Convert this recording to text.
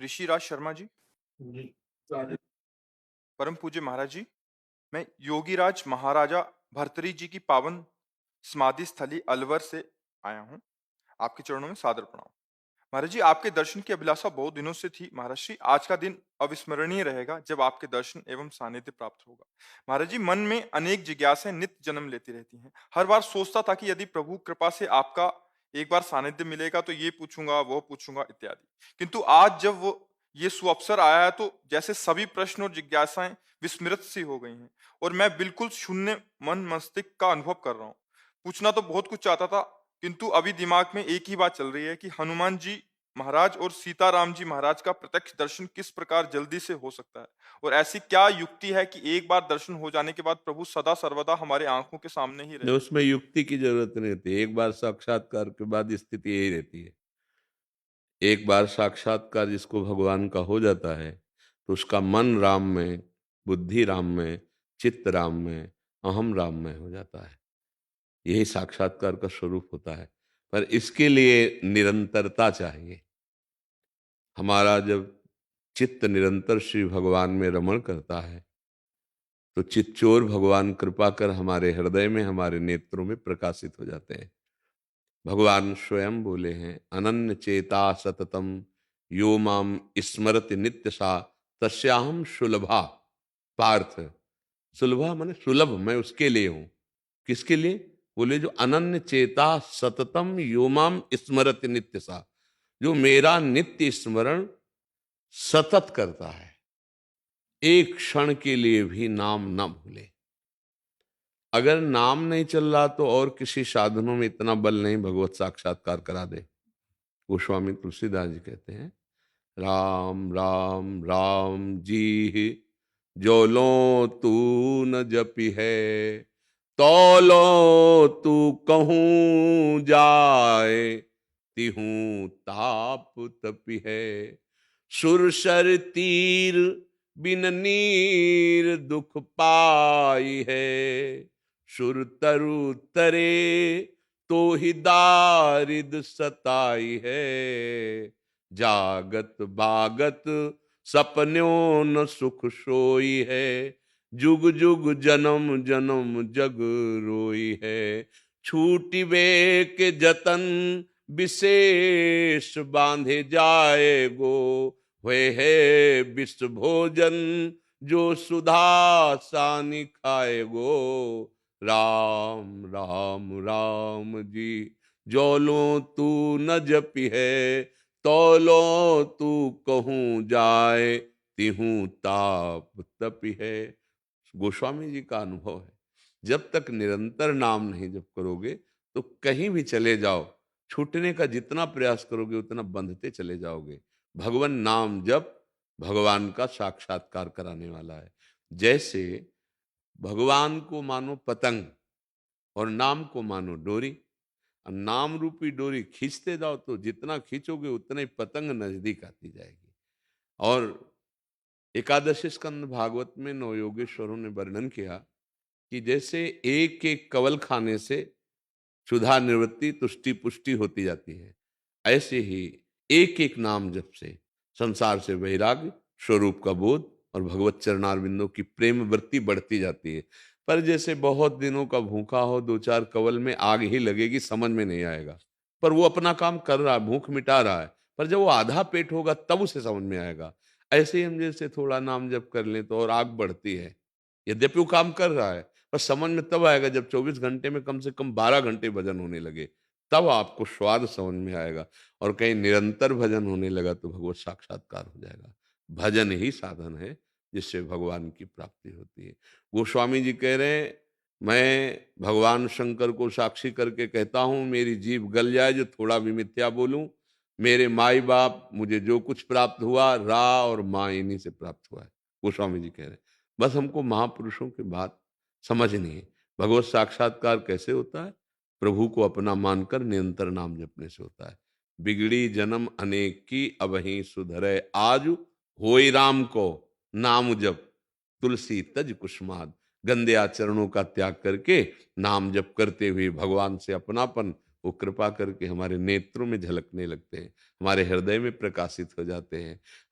ऋषिराज शर्मा जी, जी, सारे परम पूज्य महाराज जी, मैं योगीराज महाराजा भर्तृहरि जी की पावन समाधि स्थली अलवर से आया हूँ। आपके चरणों में सादर प्रणाम। महाराज जी, आपके दर्शन की अभिलाषा बहुत दिनों से थी। महाराज जी, आज का दिन अविस्मरणीय रहेगा जब आपके दर्शन एवं सानिध्य प्राप्त होगा। महाराज जी, मन में अनेक जिज्ञासाएं नित्य जन्म लेती रहती हैं। हर बार सोचता था कि यदि प्रभु कृपा से आपका एक बार सानिध्य मिलेगा तो ये पूछूंगा, वो पूछूंगा इत्यादि। किंतु आज जब वो ये सुअवसर आया है तो जैसे सभी प्रश्न और जिज्ञासाएं विस्मृत सी हो गई हैं और मैं बिल्कुल शून्य मन मस्तिष्क का अनुभव कर रहा हूँ। पूछना तो बहुत कुछ चाहता था, किंतु अभी दिमाग में एक ही बात चल रही है कि हनुमान जी महाराज और सीताराम जी महाराज का प्रत्यक्ष दर्शन किस प्रकार जल्दी से हो सकता है, और ऐसी क्या युक्ति है कि एक बार दर्शन हो जाने के बाद प्रभु सदा सर्वदा हमारे आंखों के सामने ही नहीं, रहे। उसमें युक्ति की जरूरत नहीं होती। एक बार साक्षात्कार के बाद स्थिति यही रहती है। एक बार साक्षात्कार जिसको भगवान का हो जाता है तो उसका मन राम में, बुद्धि राम में, चित्त राम में, अहम राम में हो जाता है। यही साक्षात्कार का स्वरूप होता है। पर इसके लिए निरंतरता चाहिए। हमारा जब चित्त निरंतर श्री भगवान में रमण करता है तो चित्तचोर भगवान कृपा कर हमारे हृदय में, हमारे नेत्रों में प्रकाशित हो जाते हैं। भगवान स्वयं बोले हैं, अनन्य चेता सततम यो माम स्मरति नित्य सा तस्याहम सुलभा। पार्थ, सुलभा माने सुलभ, मैं उसके लिए हूं। किसके लिए? बोले जो अनन्य चेता सततम यो माम स्मरति नित्य सा, जो मेरा नित्य स्मरण सतत करता है, एक क्षण के लिए भी नाम न भूले। अगर नाम नहीं चल रहा तो और किसी साधनों में इतना बल नहीं भगवत साक्षात्कार करा दे। गोस्वामी तुलसीदास जी कहते हैं, राम राम राम जी जो लो तू न जपी है, तौलो तू कहूँ जाए, तिहूँ ताप तपी है। सुरसर तीर बिन नीर दुख पाई है, सुर तरु तरे तो ही दारिद सताई है। जागत बागत सपन्यों न सुख सोई है, जुग जुग जन्म जन्म जग रोई है। छूटी वे के जतन विशेष बांधे जाए गो, हुए है विश्व भोजन जो सुधा सानी खाए गो। राम राम राम जी जो लो तू न जपी है, तौलो तू कहूँ जाए, तिहूँ ताप तपी है। गोस्वामी जी का अनुभव है, जब तक निरंतर नाम नहीं जप करोगे तो कहीं भी चले जाओ, छूटने का जितना प्रयास करोगे उतना बंधते चले जाओगे। भगवान नाम जप भगवान का साक्षात्कार कराने वाला है। जैसे भगवान को मानो पतंग और नाम को मानो डोरी। अब नाम रूपी डोरी खींचते जाओ तो जितना खींचोगे उतना ही पतंग नजदीक आती जाएगी। और एकादशी स्कंद भागवत में नवयोगेश्वरों ने वर्णन किया कि जैसे एक एक कवल खाने से क्षुधा निवृत्ति, तुष्टि पुष्टि होती जाती है, ऐसे ही एक एक नाम जप से संसार से वैराग्य, स्वरूप का बोध और भगवत चरणारविंदों की प्रेम वृत्ति बढ़ती जाती है। पर जैसे बहुत दिनों का भूखा हो, दो चार कवल में आग ही लगेगी, समझ में नहीं आएगा। पर वो अपना काम कर रहा है, भूख मिटा रहा है। पर जब वो आधा पेट होगा तब उसे समझ में आएगा। ऐसे ही हम जैसे थोड़ा नाम जप कर लें तो और आग बढ़ती है। यद्यपि वो काम कर रहा है, पर समझ में तब आएगा जब 24 घंटे में कम से कम 12 घंटे भजन होने लगे, तब आपको स्वाद समझ में आएगा। और कहीं निरंतर भजन होने लगा तो भगवत साक्षात्कार हो जाएगा। भजन ही साधन है जिससे भगवान की प्राप्ति होती है। गोस्वामी जी कह रहे हैं, मैं भगवान शंकर को साक्षी करके कहता हूं, मेरी जीभ गल जाए जो थोड़ा भी मिथ्या बोलूं। मेरे माई बाप, मुझे जो कुछ प्राप्त हुआ रा और माँ इन्हीं से प्राप्त हुआ है। गोस्वामी जी कह रहे हैं, बस हमको महापुरुषों की बात समझनी है। भगवत साक्षात्कार कैसे होता है? प्रभु को अपना मानकर निरंतर नाम जपने से होता है। बिगड़ी जन्म अनेक की अबहीं सुधरे आज, होई राम को नाम जप तुलसी तज कुसुमाद। गंदे आचरणों का त्याग करके नाम जप करते हुए भगवान से अपनापन वो कृपा करके हमारे नेत्रों में झलकने लगते हैं, हमारे हृदय में प्रकाशित हो जाते हैं।